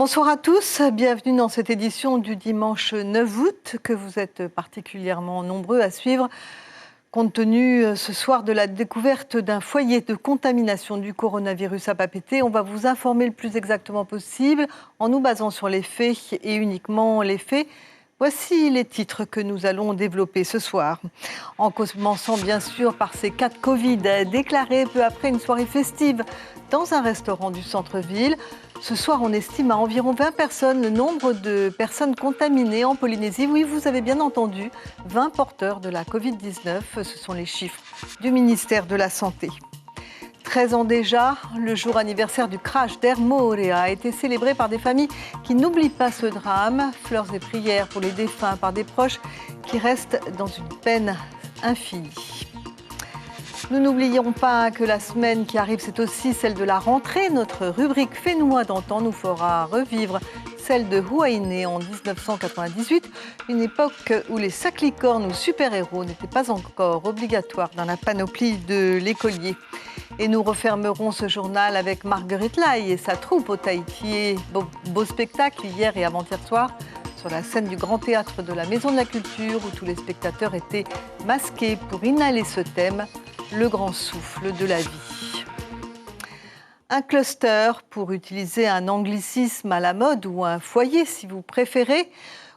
Bonsoir à tous, bienvenue dans cette édition du dimanche 9 août que vous êtes particulièrement nombreux à suivre. Compte tenu ce soir de la découverte d'un foyer de contamination du coronavirus à Papeete, on va vous informer le plus exactement possible en nous basant sur les faits et uniquement les faits. Voici les titres que nous allons développer ce soir. En commençant bien sûr par ces cas de Covid déclarés peu après une soirée festive dans un restaurant du centre-ville. Ce soir, on estime à environ 20 personnes le nombre de personnes contaminées en Polynésie. Oui, vous avez bien entendu, 20 porteurs de la Covid-19. Ce sont les chiffres du ministère de la Santé. 13 ans déjà, le jour anniversaire du crash d'Air Moorea a été célébré par des familles qui n'oublient pas ce drame. Fleurs et prières pour les défunts par des proches qui restent dans une peine infinie. Nous n'oublions pas que la semaine qui arrive, c'est aussi celle de la rentrée. Notre rubrique Fais-nous-moi d'antan nous fera revivre celle de Huayné en 1998, une époque où les sacs licornes ou super-héros n'étaient pas encore obligatoires dans la panoplie de l'écolier. Et nous refermerons ce journal avec Marguerite Lai et sa troupe au Tahiti. Beau spectacle hier et avant-hier soir sur la scène du Grand Théâtre de la Maison de la Culture où tous les spectateurs étaient masqués pour inhaler ce thème, le grand souffle de la vie. Un cluster, pour utiliser un anglicisme à la mode, ou un foyer si vous préférez.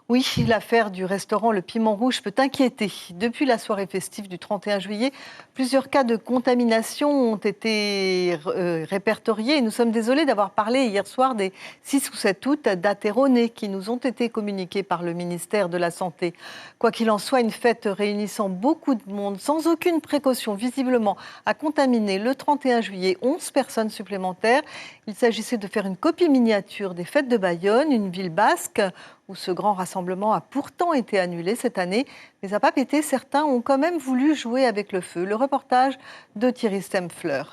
Oui, l'affaire du restaurant Le Piment Rouge peut inquiéter. Depuis la soirée festive du 31 juillet, plusieurs cas de contamination ont été répertoriés. Et nous sommes désolés d'avoir parlé hier soir des 6 ou 7 août dates erronées qui nous ont été communiquées par le ministère de la Santé. Quoi qu'il en soit, une fête réunissant beaucoup de monde, sans aucune précaution visiblement, a contaminé le 31 juillet 11 personnes supplémentaires. Il s'agissait de faire une copie miniature des fêtes de Bayonne, une ville basque, où ce grand rassemblement a pourtant été annulé cette année. Mais à Papeete, certains ont quand même voulu jouer avec le feu. Le reportage de Thierry Stempfler.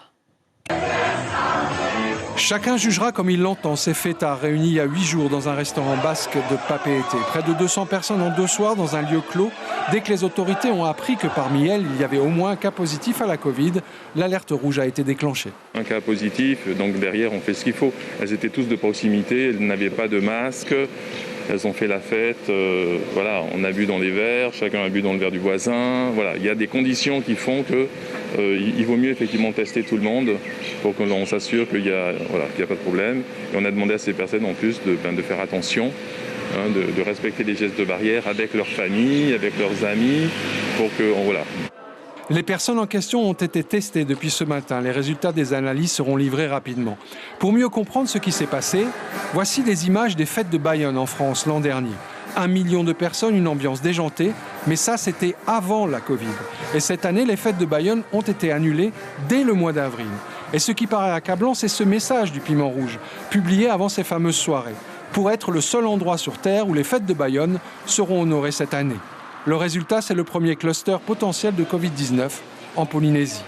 Chacun jugera comme il l'entend ces fêtards réunis il y a 8 jours dans un restaurant basque de Papeete. Près de 200 personnes en 2 soirs dans un lieu clos. Dès que les autorités ont appris que parmi elles, il y avait au moins un cas positif à la Covid, l'alerte rouge a été déclenchée. Un cas positif, donc derrière on fait ce qu'il faut. Elles étaient tous de proximité, elles n'avaient pas de masque. Elles ont fait la fête, voilà, on a bu dans les verres, chacun a bu dans le verre du voisin. Voilà, il y a des conditions qui font qu'il vaut mieux effectivement tester tout le monde pour que l'on s'assure qu'il n'y a pas de problème. Et on a demandé à ces personnes en plus de faire attention, de respecter les gestes de barrière avec leur famille, avec leurs amis, pour que voilà. Les personnes en question ont été testées depuis ce matin. Les résultats des analyses seront livrés rapidement. Pour mieux comprendre ce qui s'est passé, voici des images des fêtes de Bayonne en France l'an dernier. 1 million de personnes, une ambiance déjantée, mais ça c'était avant la Covid. Et cette année, les fêtes de Bayonne ont été annulées dès le mois d'avril. Et ce qui paraît accablant, c'est ce message du Piment Rouge, publié avant ces fameuses soirées, pour être le seul endroit sur Terre où les fêtes de Bayonne seront honorées cette année. Le résultat, c'est le premier cluster potentiel de Covid-19 en Polynésie.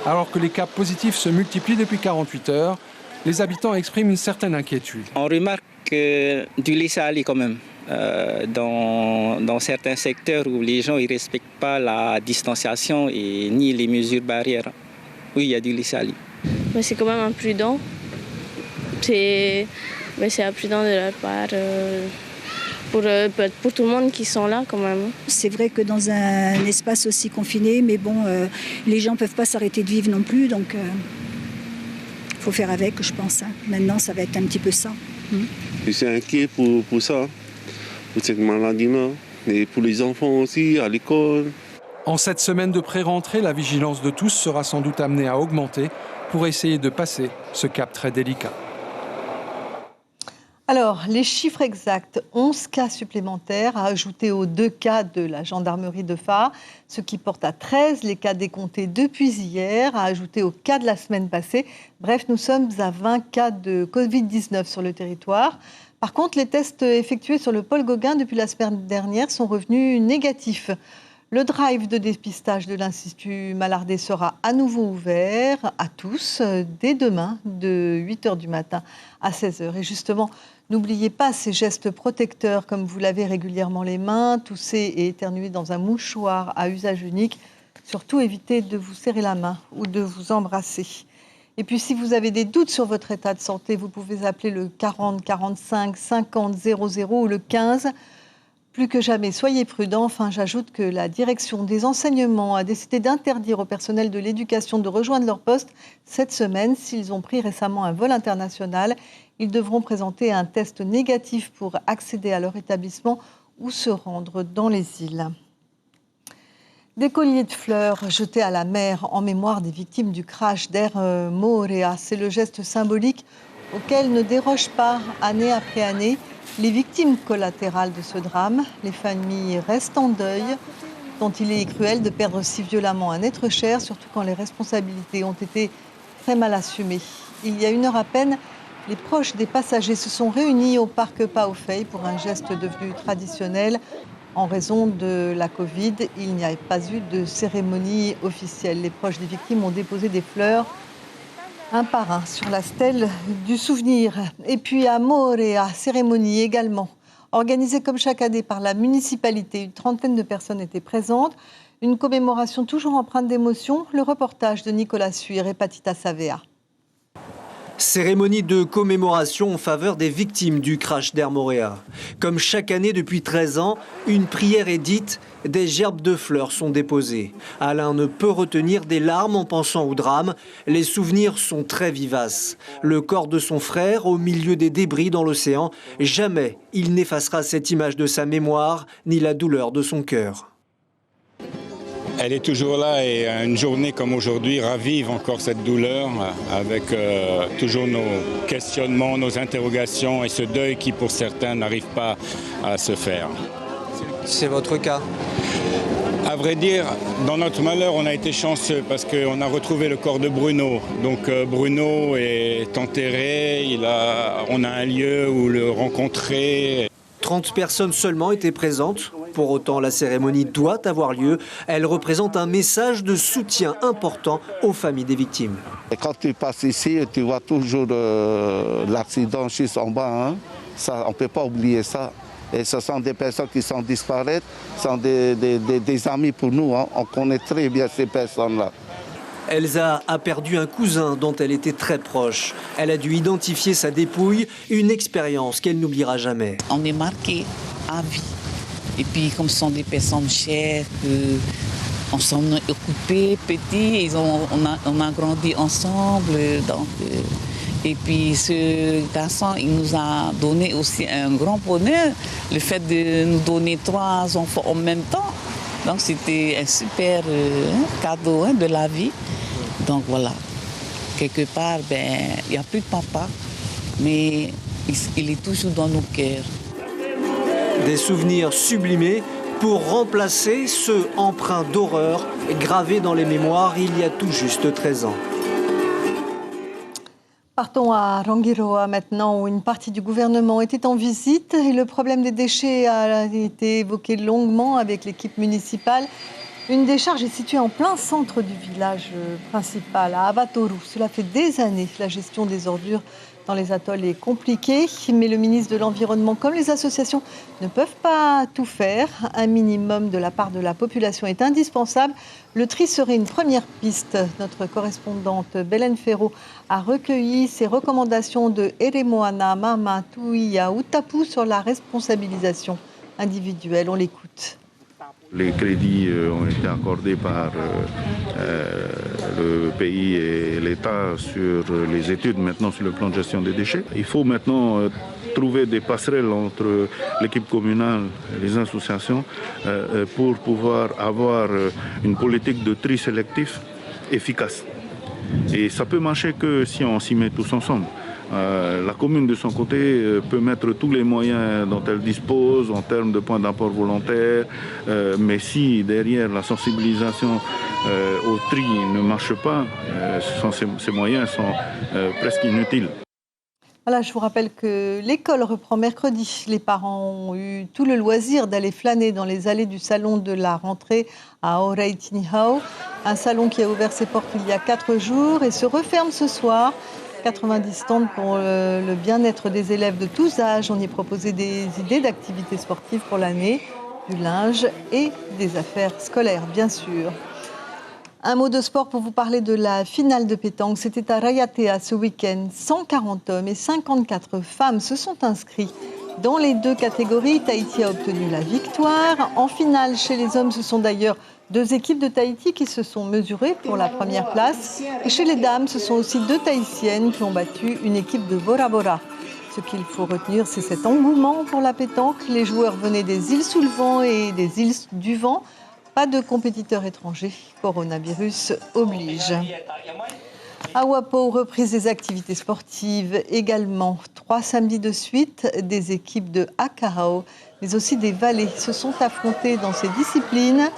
Alors que les cas positifs se multiplient depuis 48 heures, les habitants expriment une certaine inquiétude. On remarque du laisser-aller quand même. Dans certains secteurs où les gens ne respectent pas la distanciation et ni les mesures barrières. Oui, il y a du laisser-aller. Mais c'est quand même imprudent. C'est imprudent de leur part. Pour tout le monde qui sont là quand même. C'est vrai que dans un espace aussi confiné, mais bon, les gens ne peuvent pas s'arrêter de vivre non plus, donc il faut faire avec, je pense. Maintenant, ça va être un petit peu ça. Je suis inquiet pour ça, pour cette maladie-là, et pour les enfants aussi, à l'école. En cette semaine de pré-rentrée, la vigilance de tous sera sans doute amenée à augmenter pour essayer de passer ce cap très délicat. Alors, les chiffres exacts, 11 cas supplémentaires à ajouter aux 2 cas de la gendarmerie de Faa, ce qui porte à 13 les cas décomptés depuis hier, à ajouter aux cas de la semaine passée. Bref, nous sommes à 20 cas de Covid-19 sur le territoire. Par contre, les tests effectués sur le Paul Gauguin depuis la semaine dernière sont revenus négatifs. Le drive de dépistage de l'Institut Malardé sera à nouveau ouvert à tous dès demain de 8h du matin à 16h. Et justement, n'oubliez pas ces gestes protecteurs comme vous lavez régulièrement les mains, tousser et éternuer dans un mouchoir à usage unique. Surtout, évitez de vous serrer la main ou de vous embrasser. Et puis si vous avez des doutes sur votre état de santé, vous pouvez appeler le 40 45 50 00 ou le 15. Plus que jamais, soyez prudents. Enfin, j'ajoute que la direction des enseignements a décidé d'interdire au personnel de l'éducation de rejoindre leur poste cette semaine. S'ils ont pris récemment un vol international, ils devront présenter un test négatif pour accéder à leur établissement ou se rendre dans les îles. Des colliers de fleurs jetés à la mer en mémoire des victimes du crash d'Air Moorea. C'est le geste symbolique auquel ne dérogent pas, année après année, les victimes collatérales de ce drame. Les familles restent en deuil, dont il est cruel de perdre si violemment un être cher, surtout quand les responsabilités ont été très mal assumées. Il y a 1 heure à peine, les proches des passagers se sont réunis au parc Paofei pour un geste devenu traditionnel. En raison de la Covid, il n'y a pas eu de cérémonie officielle. Les proches des victimes ont déposé des fleurs un par un sur la stèle du souvenir. Et puis à Moorea, cérémonie également organisée comme chaque année par la municipalité. Une trentaine de personnes étaient présentes. Une commémoration toujours empreinte d'émotion. Le reportage de Nicolas Suir et Patita Savea. Cérémonie de commémoration en faveur des victimes du crash d'Air Moorea. Comme chaque année depuis 13 ans, une prière est dite, des gerbes de fleurs sont déposées. Alain ne peut retenir des larmes en pensant au drame. Les souvenirs sont très vivaces. Le corps de son frère au milieu des débris dans l'océan, jamais il n'effacera cette image de sa mémoire ni la douleur de son cœur. Elle est toujours là et une journée comme aujourd'hui ravive encore cette douleur avec toujours nos questionnements, nos interrogations et ce deuil qui pour certains n'arrive pas à se faire. C'est votre cas ? À vrai dire, dans notre malheur, on a été chanceux parce qu'on a retrouvé le corps de Bruno. Donc Bruno est enterré, on a un lieu où le rencontrer. 30 personnes seulement étaient présentes. Pour autant, la cérémonie doit avoir lieu. Elle représente un message de soutien important aux familles des victimes. Et quand tu passes ici, tu vois toujours l'accident juste en bas. Ça, on ne peut pas oublier ça. Et ce sont des personnes qui sont disparaître, sont des amis pour nous. On connaît très bien ces personnes-là. Elsa a perdu un cousin dont elle était très proche. Elle a dû identifier sa dépouille, une expérience qu'elle n'oubliera jamais. On est marqué à vie. Et puis comme ce sont des personnes chères, on s'en est occupé petit, on a grandi ensemble. Donc, et puis ce garçon, il nous a donné aussi un grand bonheur, le fait de nous donner 3 enfants en même temps. Donc c'était un super cadeau de la vie. Donc voilà, quelque part, il n'y a plus de papa, mais il est toujours dans nos cœurs. Des souvenirs sublimés pour remplacer ceux empreints d'horreur gravés dans les mémoires il y a tout juste 13 ans. Partons à Rangiroa maintenant, où une partie du gouvernement était en visite et le problème des déchets a été évoqué longuement avec l'équipe municipale. Une décharge est située en plein centre du village principal, à Avatoru. Cela fait des années que la gestion des ordures dans les atolls est compliquée, mais le ministre de l'Environnement comme les associations ne peuvent pas tout faire. Un minimum de la part de la population est indispensable. Le tri serait une première piste. Notre correspondante Belen Ferro a recueilli ces recommandations de Eremoana Mama Tuia Utapu sur la responsabilisation individuelle. On l'écoute. Les crédits ont été accordés par le pays et l'État sur les études maintenant sur le plan de gestion des déchets. Il faut maintenant trouver des passerelles entre l'équipe communale et les associations pour pouvoir avoir une politique de tri sélectif efficace. Et ça peut marcher que si on s'y met tous ensemble. La commune, de son côté, peut mettre tous les moyens dont elle dispose en termes de points d'apport volontaires, mais si derrière la sensibilisation au tri ne marche pas, ces moyens sont presque inutiles. Voilà, je vous rappelle que l'école reprend mercredi. Les parents ont eu tout le loisir d'aller flâner dans les allées du salon de la rentrée à Oreitinihau, un salon qui a ouvert ses portes il y a 4 jours et se referme ce soir. 90 stands pour le bien-être des élèves de tous âges. On y proposait des idées d'activités sportives pour l'année, du linge et des affaires scolaires, bien sûr. Un mot de sport pour vous parler de la finale de pétanque. C'était à Rayatea ce week-end. 140 hommes et 54 femmes se sont inscrits dans les deux catégories. Tahiti a obtenu la victoire. En finale, chez les hommes, ce sont d'ailleurs deux équipes de Tahiti qui se sont mesurées pour la première place. Et chez les dames, ce sont aussi deux Tahitiennes qui ont battu une équipe de Bora Bora. Ce qu'il faut retenir, c'est cet engouement pour la pétanque. Les joueurs venaient des îles sous le vent et des îles du vent. Pas de compétiteurs étrangers. Coronavirus oblige. À Wapo, reprise des activités sportives également. 3 samedis de suite, des équipes de Hakarao, mais aussi des valets se sont affrontées dans ces disciplines.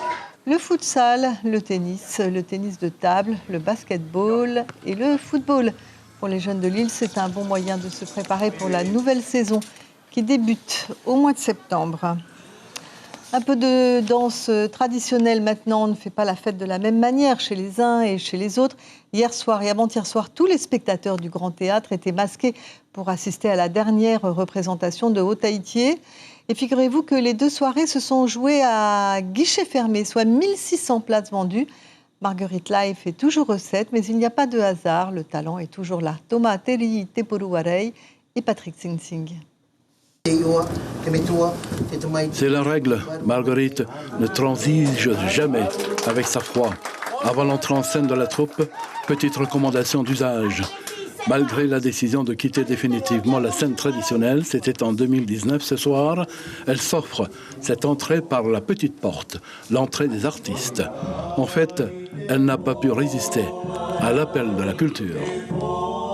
Le futsal, le tennis de table, le basketball et le football. Pour les jeunes de l'île, c'est un bon moyen de se préparer pour la nouvelle saison qui débute au mois de septembre. Un peu de danse traditionnelle maintenant, on ne fait pas la fête de la même manière chez les uns et chez les autres. Hier soir et avant-hier soir, tous les spectateurs du Grand Théâtre étaient masqués pour assister à la dernière représentation de Haut-Tahitier. Et figurez-vous que les 2 soirées se sont jouées à guichet fermé, soit 1600 places vendues. Marguerite Lai fait toujours recette, mais il n'y a pas de hasard, le talent est toujours là. Thomas Teri Teporuwarei et Patrick Sing Sing. C'est la règle. Marguerite ne transige jamais avec sa foi. Avant l'entrée en scène de la troupe, petite recommandation d'usage. Malgré la décision de quitter définitivement la scène traditionnelle, c'était en 2019 ce soir, elle s'offre cette entrée par la petite porte, l'entrée des artistes. En fait, elle n'a pas pu résister à l'appel de la culture.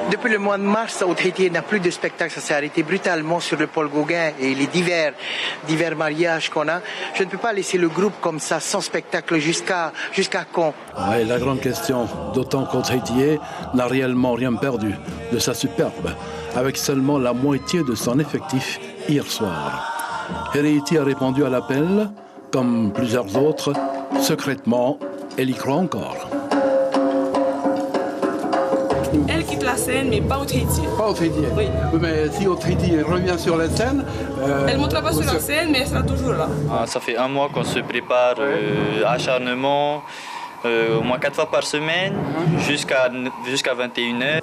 Depuis le mois de mars, Haut-Tahiti n'a plus de spectacle. Ça s'est arrêté brutalement sur le Paul Gauguin et les divers mariages qu'on a. Je ne peux pas laisser le groupe comme ça, sans spectacle, jusqu'à quand? Ouais, la grande question, d'autant qu'Haut-Tahiti n'a réellement rien perdu de sa superbe, avec seulement la moitié de son effectif hier soir. Haiti a répondu à l'appel, comme plusieurs autres, secrètement, elle y croit encore. Elle quitte la scène, mais pas Haut-Tahiti. Pas Haut-Tahiti. Oui. Mais si Haut-Tahiti revient sur la scène... elle ne montera pas sur la scène, mais elle sera toujours là. Ça fait 1 mois qu'on se prépare, acharnement, au moins 4 fois par semaine, jusqu'à 21h.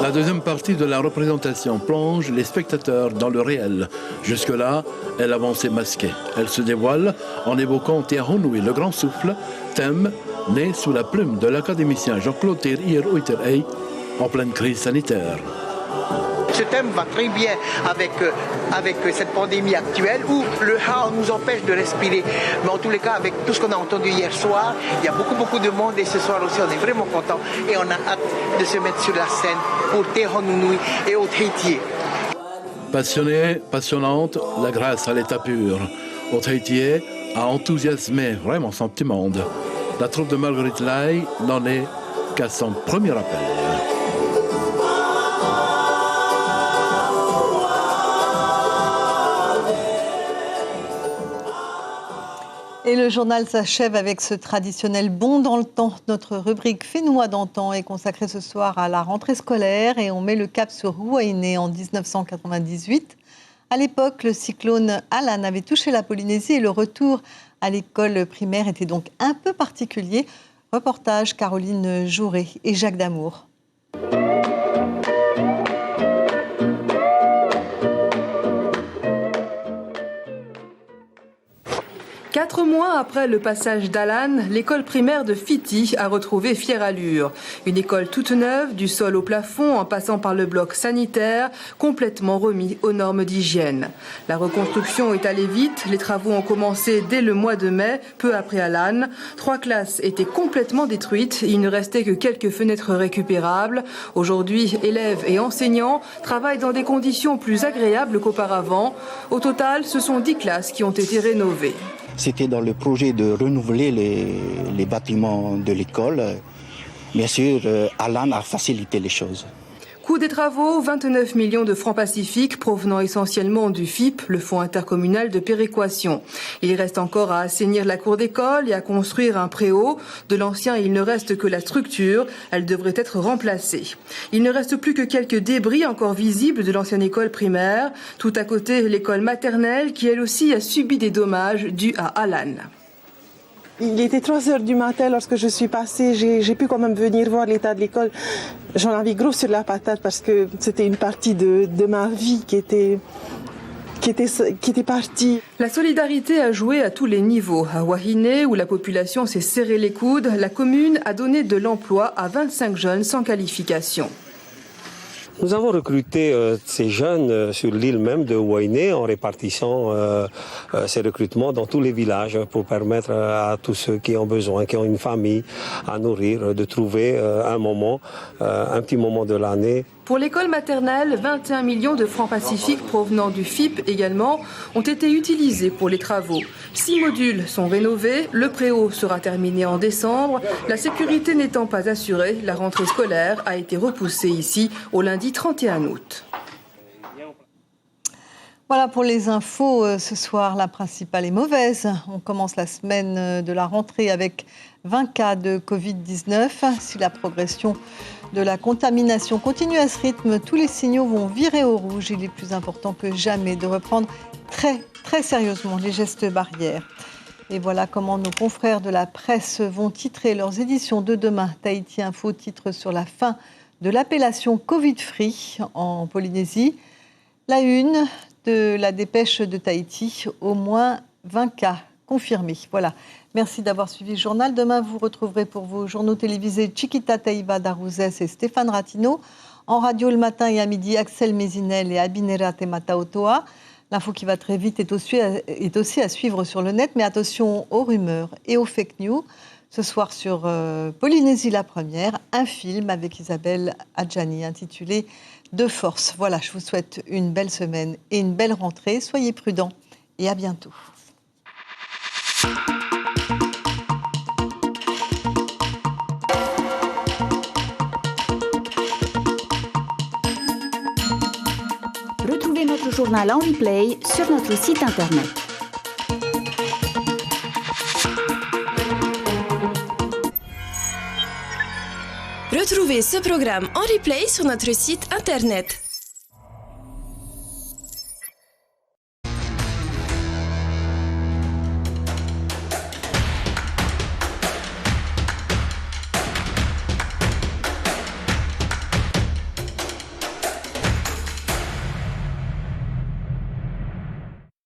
La deuxième partie de la représentation plonge les spectateurs dans le réel. Jusque-là, elle avançait masquée. Elle se dévoile en évoquant Te Ahunui, le grand souffle, thème né sous la plume de l'académicien Jean-Claude Thirier Oiterei en pleine crise sanitaire. Ce thème va très bien avec cette pandémie actuelle où le hao nous empêche de respirer. Mais en tous les cas, avec tout ce qu'on a entendu hier soir, il y a beaucoup de monde et ce soir aussi on est vraiment content et on a hâte de se mettre sur la scène pour Te Ahunui et Haut-Tahiti. Passionnée, passionnante, la grâce à l'état pur. Haut-Tahiti a enthousiasmé vraiment son petit monde. La troupe de Marguerite Lai n'en est qu'à son premier appel. Et le journal s'achève avec ce traditionnel bond dans le temps. Notre rubrique Fénois d'antan est consacrée ce soir à la rentrée scolaire et on met le cap sur Huaïné en 1998. À l'époque, le cyclone Alan avait touché la Polynésie et le retour à l'école primaire était donc un peu particulier. Reportage Caroline Jouret et Jacques Damour. 4 mois après le passage d'Alan, l'école primaire de Fiti a retrouvé fière allure. Une école toute neuve, du sol au plafond, en passant par le bloc sanitaire, complètement remis aux normes d'hygiène. La reconstruction est allée vite, les travaux ont commencé dès le mois de mai, peu après Alan. 3 classes étaient complètement détruites, il ne restait que quelques fenêtres récupérables. Aujourd'hui, élèves et enseignants travaillent dans des conditions plus agréables qu'auparavant. Au total, ce sont 10 classes qui ont été rénovées. C'était dans le projet de renouveler les bâtiments de l'école. Bien sûr, Alan a facilité les choses. Coût des travaux, 29 millions de francs pacifiques provenant essentiellement du FIP, le Fonds intercommunal de péréquation. Il reste encore à assainir la cour d'école et à construire un préau. De l'ancien, il ne reste que la structure. Elle devrait être remplacée. Il ne reste plus que quelques débris encore visibles de l'ancienne école primaire. Tout à côté, l'école maternelle qui elle aussi a subi des dommages dus à Alan. Il était 3h du matin lorsque je suis passée. J'ai pu quand même venir voir l'état de l'école. J'en avais gros sur la patate parce que c'était une partie de ma vie qui était partie. La solidarité a joué à tous les niveaux. À Wahine, où la population s'est serré les coudes, la commune a donné de l'emploi à 25 jeunes sans qualification. Nous avons recruté ces jeunes sur l'île même de Wahine en répartissant ces recrutements dans tous les villages pour permettre à tous ceux qui ont besoin, qui ont une famille à nourrir, de trouver un petit moment de l'année. Pour l'école maternelle, 21 millions de francs pacifiques provenant du FIP également ont été utilisés pour les travaux. 6 modules sont rénovés, le préau sera terminé en décembre. La sécurité n'étant pas assurée, la rentrée scolaire a été repoussée ici au lundi 31 août. Voilà pour les infos ce soir. La principale est mauvaise. On commence la semaine de la rentrée avec 20 cas de Covid-19. Si la progression de la contamination continue à ce rythme, tous les signaux vont virer au rouge. Il est plus important que jamais de reprendre très sérieusement les gestes barrières. Et voilà comment nos confrères de la presse vont titrer leurs éditions de demain. Tahiti Info titre sur la fin de l'appellation Covid-free en Polynésie. La une de la dépêche de Tahiti, au moins 20 cas confirmés. Voilà. Merci d'avoir suivi le journal. Demain, vous retrouverez pour vos journaux télévisés Chiquita Taiva Darouzès et Stéphane Ratino. En radio le matin et à midi, Axel Mézinel et Abinera Temataotoa. L'info qui va très vite est aussi à suivre sur le net, mais attention aux rumeurs et aux fake news. Ce soir sur Polynésie la première, un film avec Isabelle Adjani intitulé « De force ». Voilà, je vous souhaite une belle semaine et une belle rentrée. Soyez prudents et à bientôt. Retrouvez notre journal en replay sur notre site internet. Retrouvez ce programme en replay sur notre site internet